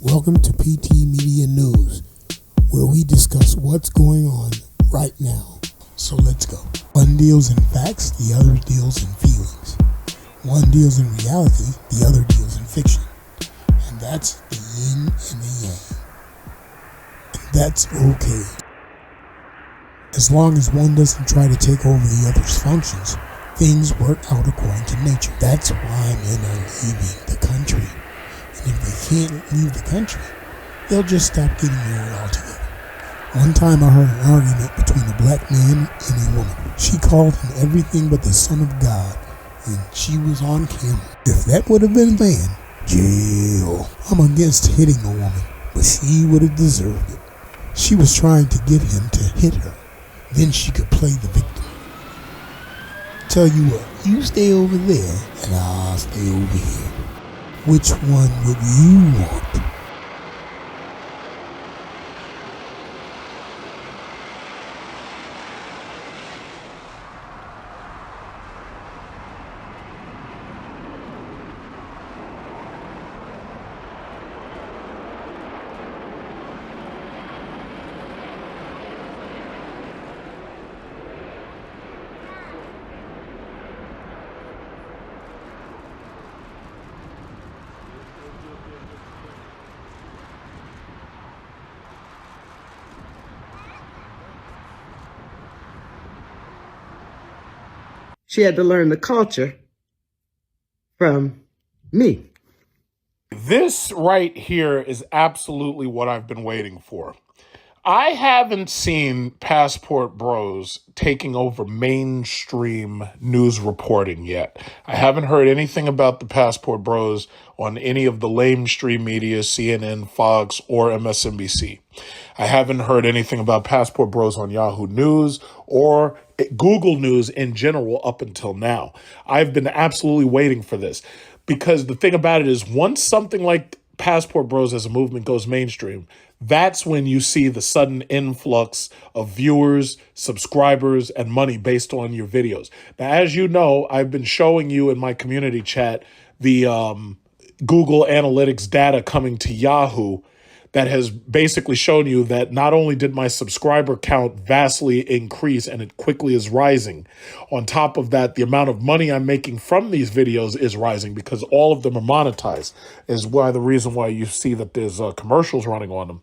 Welcome to PT Media News, where we discuss what's going on right now. So let's go. One deals in facts, the other deals in feelings. One deals in reality, the other deals in fiction. And that's the yin and the yang. And that's okay. As long as one doesn't try to take over the other's functions, things work out according to nature. That's why men are leaving the country. And if they can't leave the country, they'll just stop getting married altogether. One time I heard an argument between a black man and a woman. She called him everything but the Son of God, and she was on camera. If that would have been a man, jail. I'm against hitting a woman, but she would have deserved it. She was trying to get him to hit her. Then she could play the victim. Tell you what, you stay over there, and I'll stay over here. Which one would you want? She had to learn the culture from me. This right here is absolutely what I've been waiting for. I haven't seen Passport Bros taking over mainstream news reporting yet. I haven't heard anything about the Passport Bros on any of the lamestream media, CNN, Fox, or MSNBC. I haven't heard anything about Passport Bros on Yahoo News or Google News in general up until now. I've been absolutely waiting for this because the thing about it is once something like Passport Bros as a movement goes mainstream, that's when you see the sudden influx of viewers, subscribers, and money based on your videos. Now, as you know, I've been showing you in my community chat the Google Analytics data coming to Yahoo that has basically shown you that not only did my subscriber count vastly increase and it quickly is rising, on top of that, the amount of money I'm making from these videos is rising because all of them are monetized, is why the reason why you see that there's commercials running on them.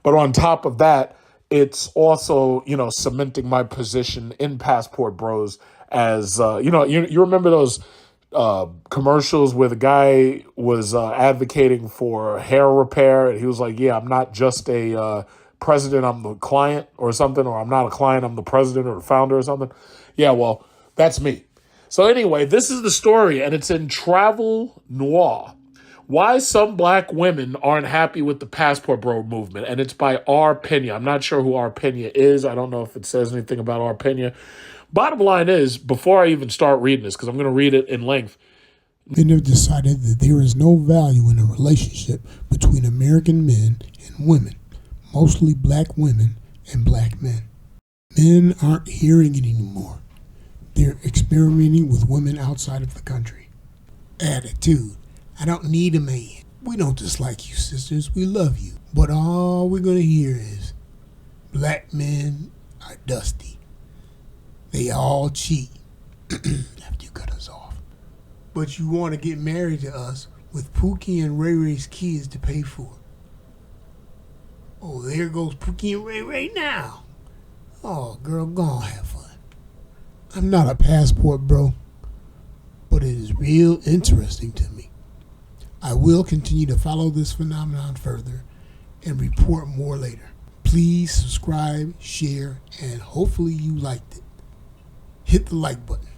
But on top of that, it's also, cementing my position in Passport Bros as, you remember those commercials where the guy was advocating for hair repair and he was like, yeah, I'm not just a president, I'm the client or something, or I'm not a client, I'm the president or the founder or something. Yeah, well, that's me. So anyway, this is the story and it's in Travel Noir. Why some black women aren't happy with the Passport Bro movement. And it's by R. Pena. I'm not sure who R. Pena is. I don't know if it says anything about R. Pena. Bottom line is, before I even start reading this, because I'm going to read it in length. Men have decided that there is no value in a relationship between American men and women, mostly black women and black men. Men aren't hearing it anymore. They're experimenting with women outside of the country. Attitude. I don't need a man. We don't dislike you, sisters. We love you. But all we're going to hear is black men are dusty. They all cheat after you cut us off. But you want to get married to us with Pookie and Ray Ray's kids to pay for. Oh, there goes Pookie and Ray Ray now. Oh, girl, go on, have fun. I'm not a passport bro, but it is real interesting to me. I will continue to follow this phenomenon further and report more later. Please subscribe, share, and hopefully you liked it. Hit the like button.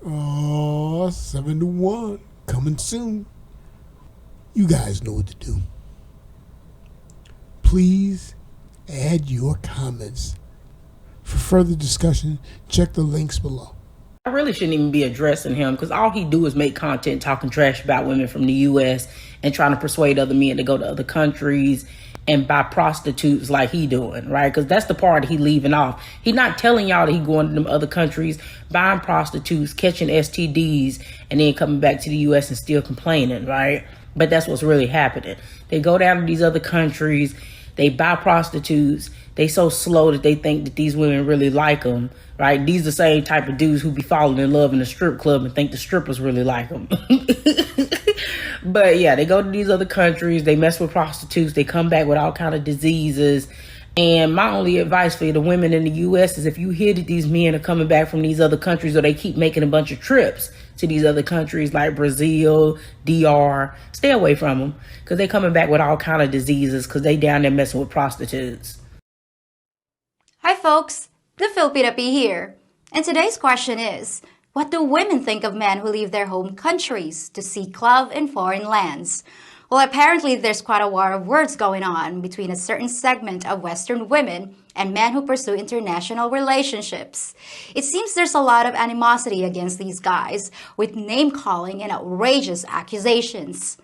7-1, coming soon. You guys know what to do. Please add your comments. For further discussion, check the links below. I really shouldn't even be addressing him because all he do is make content talking trash about women from the U.S. and trying to persuade other men to go to other countries and buy prostitutes like he doing, right? Because that's the part he leaving off. He not telling y'all that he going to them other countries, buying prostitutes, catching STDs, and then coming back to the U.S. and still complaining, right? But that's what's really happening. They go down to these other countries, they buy prostitutes. They so slow that they think that these women really like them, right? These are the same type of dudes who be falling in love in a strip club and think the strippers really like them. But yeah, they go to these other countries, they mess with prostitutes, they come back with all kind of diseases. And my only advice for the women in the U.S. is if you hear that these men are coming back from these other countries or they keep making a bunch of trips to these other countries like Brazil, DR, stay away from them because they coming back with all kind of diseases because they down there messing with prostitutes. Hi folks, the Filipina P here. And today's question is, what do women think of men who leave their home countries to seek love in foreign lands? Well, apparently there's quite a war of words going on between a certain segment of Western women and men who pursue international relationships. It seems there's a lot of animosity against these guys, with name-calling and outrageous accusations.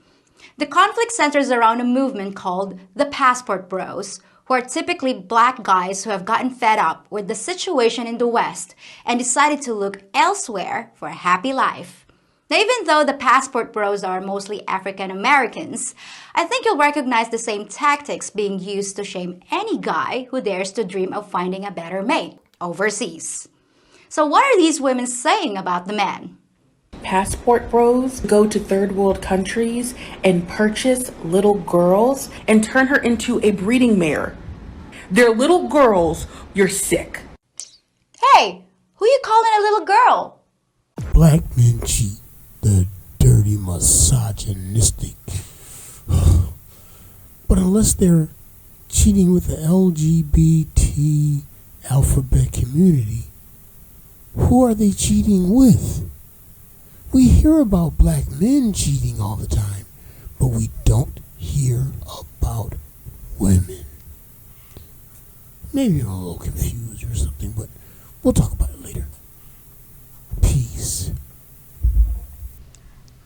The conflict centers around a movement called the Passport Bros, who are typically black guys who have gotten fed up with the situation in the West and decided to look elsewhere for a happy life. Now, even though the Passport Bros are mostly African Americans, I think you'll recognize the same tactics being used to shame any guy who dares to dream of finding a better mate overseas. So what are these women saying about the men? Passport Bros go to third world countries and purchase little girls and turn her into a breeding mare. They're little girls, you're sick. Hey, who you calling a little girl? Black men cheat. The dirty, misogynistic. But unless they're cheating with the LGBT alphabet community, who are they cheating with? We hear about black men cheating all the time, but we don't hear about women. Maybe I'm a little confused or something, but we'll talk about it later. Peace.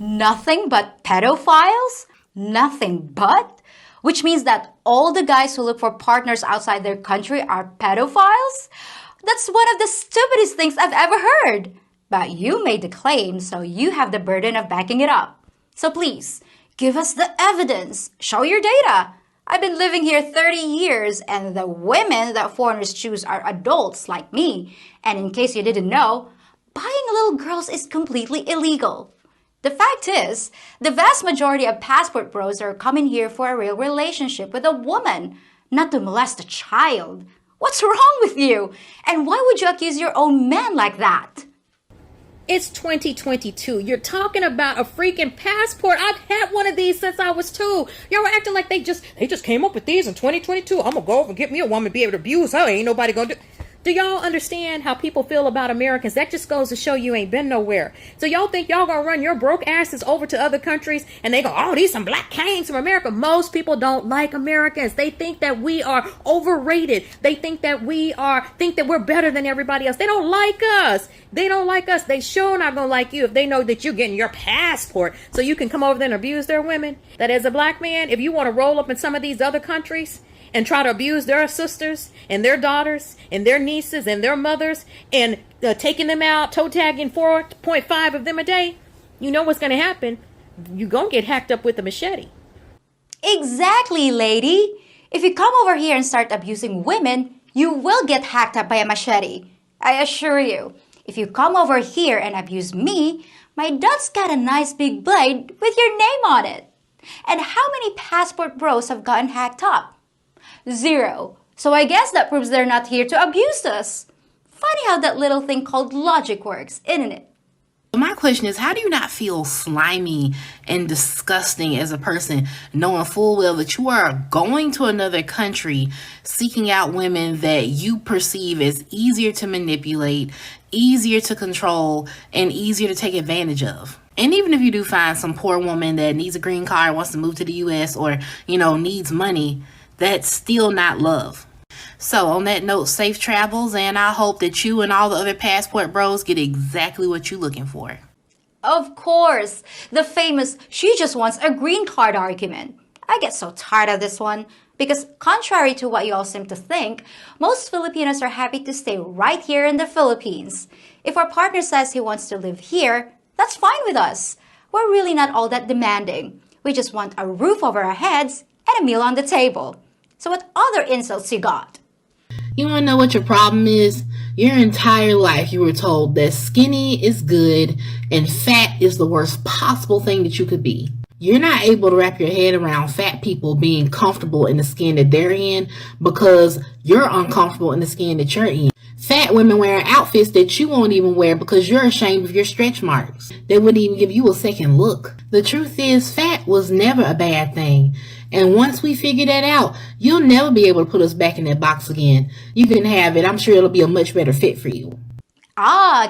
Nothing but pedophiles? Nothing but? Which means that all the guys who look for partners outside their country are pedophiles? That's one of the stupidest things I've ever heard. But you made the claim, so you have the burden of backing it up. So please, give us the evidence. Show your data. I've been living here 30 years, and the women that foreigners choose are adults like me. And in case you didn't know, buying little girls is completely illegal. The fact is, the vast majority of Passport Bros are coming here for a real relationship with a woman, not to molest a child. What's wrong with you? And why would you accuse your own men like that? It's 2022. You're talking about a freaking passport. I've had one of these since I was 2. Y'all were acting like they just came up with these in 2022. I'm gonna go over and get me a woman, be able to abuse her. Ain't nobody gonna do. Do y'all understand how people feel about Americans? That just goes to show you ain't been nowhere. So y'all think y'all gonna run your broke asses over to other countries and they go, oh, these some black kings from America. Most people don't like Americans. They think that we are overrated. They think that we're better than everybody else. They don't like us. They don't like us. They sure not gonna like you if they know that you're getting your passport so you can come over there and abuse their women. That as a black man, if you want to roll up in some of these other countries and try to abuse their sisters and their daughters and their nieces and their mothers and taking them out, toe tagging 4.5 of them a day, you know what's going to happen. You're going to get hacked up with a machete. Exactly, lady. If you come over here and start abusing women, you will get hacked up by a machete. I assure you. If you come over here and abuse me, my dad's got a nice big blade with your name on it. And how many Passport Bros have gotten hacked up? 0. So I guess that proves they're not here to abuse us. Funny how that little thing called logic works, isn't it? My question is, how do you not feel slimy and disgusting as a person, knowing full well that you are going to another country, seeking out women that you perceive as easier to manipulate, easier to control, and easier to take advantage of? And even if you do find some poor woman that needs a green card, wants to move to the U.S. or, needs money, that's still not love. So on that note, safe travels, and I hope that you and all the other Passport Bros get exactly what you're looking for. Of course, the famous she just wants a green card argument. I get so tired of this one because contrary to what you all seem to think, most Filipinos are happy to stay right here in the Philippines. If our partner says he wants to live here, that's fine with us. We're really not all that demanding. We just want a roof over our heads and a meal on the table. So what other insults you got? You want to know what your problem is? Your entire life you were told that skinny is good and fat is the worst possible thing that you could be. You're not able to wrap your head around fat people being comfortable in the skin that they're in because you're uncomfortable in the skin that you're in. Fat women wearing outfits that you won't even wear because you're ashamed of your stretch marks. They wouldn't even give you a second look. The truth is, fat was never a bad thing. And once we figure that out, you'll never be able to put us back in that box again. You can have it. I'm sure it'll be a much better fit for you.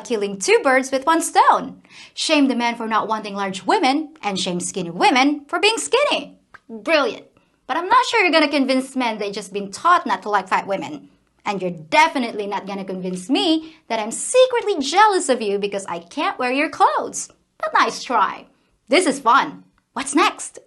Killing two birds with one stone. Shame the men for not wanting large women and shame skinny women for being skinny. Brilliant. But I'm not sure you're gonna convince men they just been taught not to like fat women. And you're definitely not gonna convince me that I'm secretly jealous of you because I can't wear your clothes. But nice try. This is fun. What's next?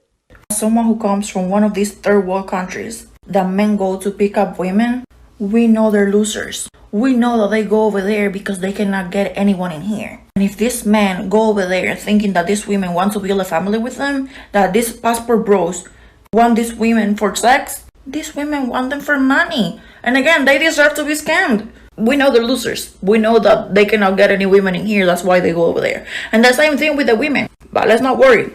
Someone who comes from one of these third world countries that men go to pick up women, we know they're losers. We know that they go over there because they cannot get anyone in here. And if these men go over there thinking that these women want to build a family with them, that these passport bros want these women for sex, these women want them for money. And again, they deserve to be scammed. We know they're losers. We know that they cannot get any women in here. That's why they go over there. And the same thing with the women. But let's not worry.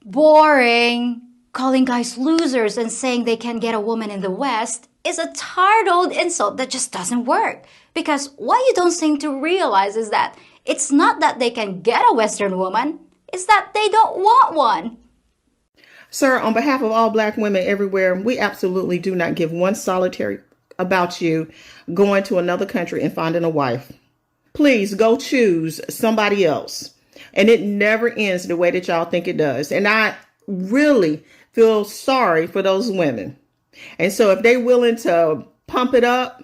Boring. Calling guys losers and saying they can't get a woman in the West is a tired old insult that just doesn't work. Because what you don't seem to realize is that it's not that they can get a Western woman, it's that they don't want one. Sir, on behalf of all Black women everywhere, we absolutely do not give one solitary about you going to another country and finding a wife. Please go choose somebody else. And it never ends the way that y'all think it does. And I really feel sorry for those women. And so if they willing to pump it up,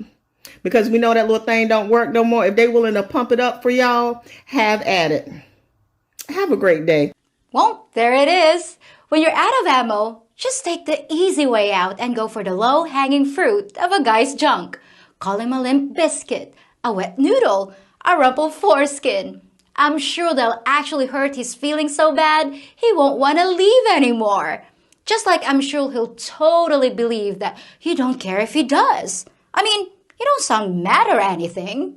because we know that little thing don't work no more, if they willing to pump it up for y'all, have at it. Have a great day. Well, there it is. When you're out of ammo, just take the easy way out and go for the low-hanging fruit of a guy's junk. Call him a limp biscuit, a wet noodle, a rumpled foreskin. I'm sure they'll actually hurt his feelings so bad he won't want to leave anymore. Just like I'm sure he'll totally believe that you don't care if he does. I mean, you don't sound mad or anything.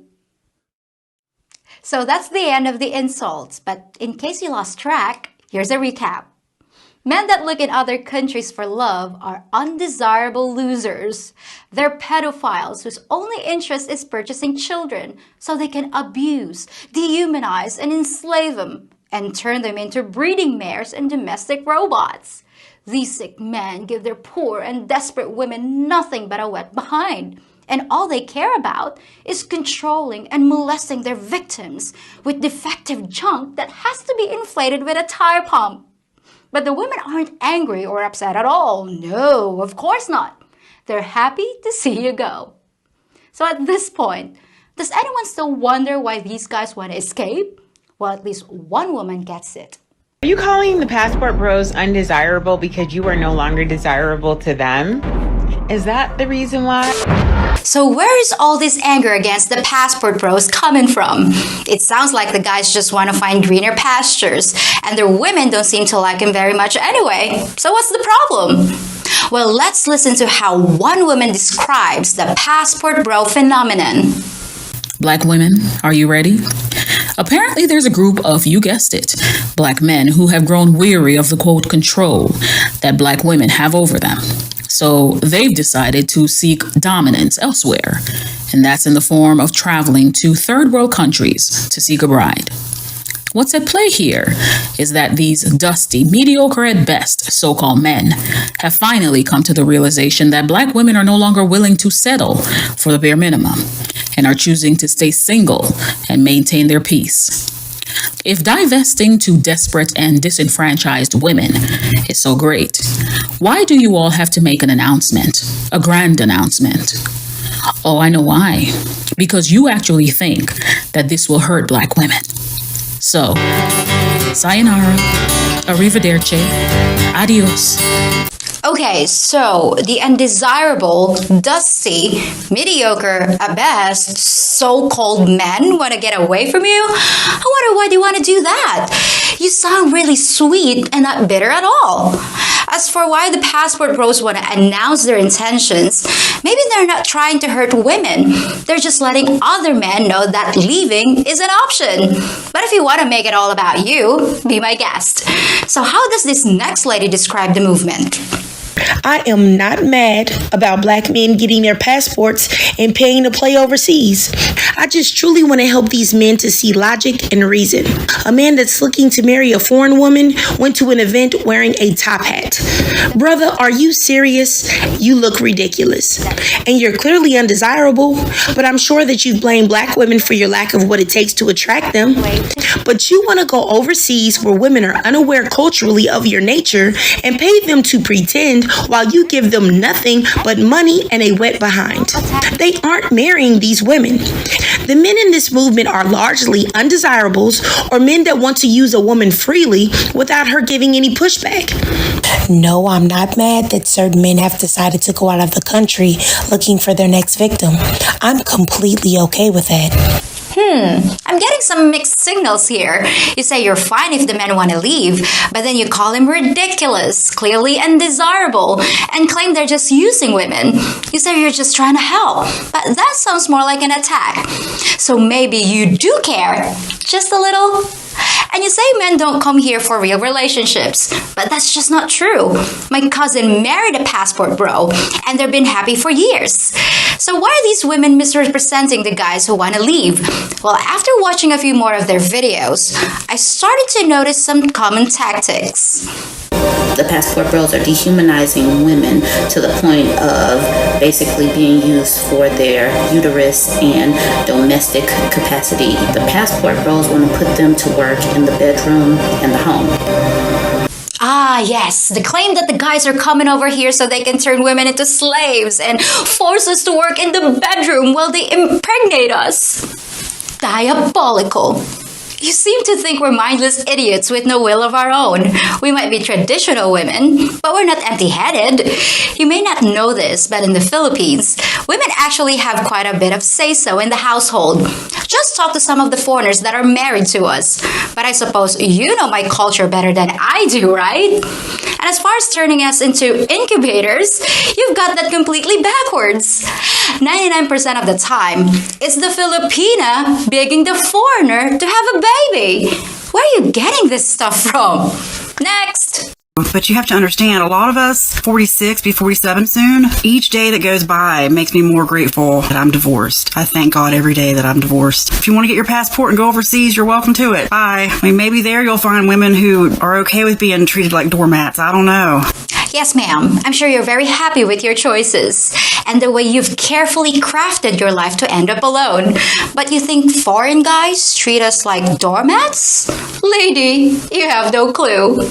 So that's the end of the insults, but in case you lost track, here's a recap. Men that look in other countries for love are undesirable losers. They're pedophiles whose only interest is purchasing children so they can abuse, dehumanize, and enslave them and turn them into breeding mares and domestic robots. These sick men give their poor and desperate women nothing but a wet behind. And all they care about is controlling and molesting their victims with defective junk that has to be inflated with a tire pump. But the women aren't angry or upset at all. No, of course not. They're happy to see you go. So at this point, does anyone still wonder why these guys want to escape? Well, at least one woman gets it. Are you calling the passport bros undesirable because you are no longer desirable to them? Is that the reason why? So where is all this anger against the passport bros coming from? It sounds like the guys just want to find greener pastures, and their women don't seem to like him very much anyway. So what's the problem? Well, let's listen to how one woman describes the passport bro phenomenon. Black women, are you ready? Apparently there's a group of, you guessed it, Black men who have grown weary of the quote control that Black women have over them. So they've decided to seek dominance elsewhere, and that's in the form of traveling to third world countries to seek a bride. What's at play here is that these dusty, mediocre at best so-called men have finally come to the realization that Black women are no longer willing to settle for the bare minimum and are choosing to stay single and maintain their peace. If divesting to desperate and disenfranchised women is so great, why do you all have to make an announcement, a grand announcement? Oh, I know why. Because you actually think that this will hurt Black women. So, sayonara, arrivederci, adios. Okay, so the undesirable, dusty, mediocre, at best, so-called men want to get away from you? I wonder why they want to do that. You sound really sweet and not bitter at all. As for why the passport bros want to announce their intentions, maybe they're not trying to hurt women. They're just letting other men know that leaving is an option. But if you want to make it all about you, be my guest. So how does this next lady describe the movement? I am not mad about black men getting their passports and paying to play overseas. I just truly want to help these men to see logic and reason. A man that's looking to marry a foreign woman went to an event wearing a top hat. Brother, are you serious? You look ridiculous. And you're clearly undesirable, but I'm sure that you blame black women for your lack of what it takes to attract them. But you want to go overseas where women are unaware culturally of your nature and pay them to pretend while you give them nothing but money and a wet behind. They aren't marrying these women. The men in this movement are largely undesirables or men that want to use a woman freely without her giving any pushback. No, I'm not mad that certain men have decided to go out of the country looking for their next victim. I'm completely okay with that. I'm getting some mixed signals here. You say you're fine if the men want to leave, but then you call him ridiculous, clearly undesirable, and claim they're just using women. You say you're just trying to help, but that sounds more like an attack. So maybe you do care, just a little. And you say men don't come here for real relationships, but that's just not true. My cousin married a passport bro, and they've been happy for years. So why are these women misrepresenting the guys who want to leave? Well, after watching a few more of their videos, I started to notice some common tactics. The passport bros are dehumanizing women to the point of basically being used for their uterus and domestic capacity. The passport bros want to put them to work in the bedroom and the home. Ah, yes, the claim that the guys are coming over here so they can turn women into slaves and force us to work in the bedroom while they impregnate us. Diabolical. You seem to think we're mindless idiots with no will of our own. We might be traditional women, but we're not empty-headed. You may not know this, but in the Philippines, women actually have quite a bit of say-so in the household. Just talk to some of the foreigners that are married to us. But I suppose you know my culture better than I do, right? And as far as turning us into incubators, you've got that completely backwards. 99% of the time, it's the Filipina begging the foreigner to have a baby. Where are you getting this stuff from? Next. But you have to understand, a lot of us, 46, be 47 soon, each day that goes by makes me more grateful that I'm divorced. I thank God every day that I'm divorced. If you want to get your passport and go overseas, you're welcome to it. Bye. I mean, maybe there you'll find women who are okay with being treated like doormats. I don't know. Yes, ma'am. I'm sure you're very happy with your choices and the way you've carefully crafted your life to end up alone. But you think foreign guys treat us like doormats? Lady, you have no clue.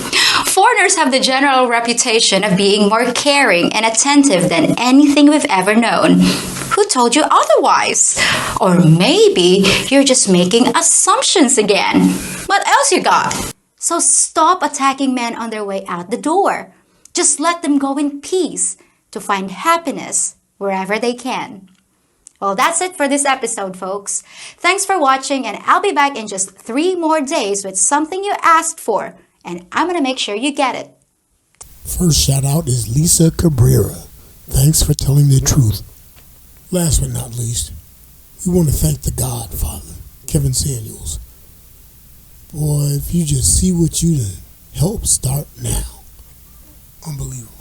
Foreigners have the general reputation of being more caring and attentive than anything we've ever known. Who told you otherwise? Or maybe you're just making assumptions again. What else you got? So stop attacking men on their way out the door. Just let them go in peace to find happiness wherever they can. Well, that's it for this episode, folks. Thanks for watching, and I'll be back in just 3 more days with something you asked for, and I'm going to make sure you get it. First shout out is Lisa Cabrera. Thanks for telling the truth. Last but not least, we want to thank the Godfather, Kevin Samuels. Boy, if you just see what you done help start now. Unbelievable.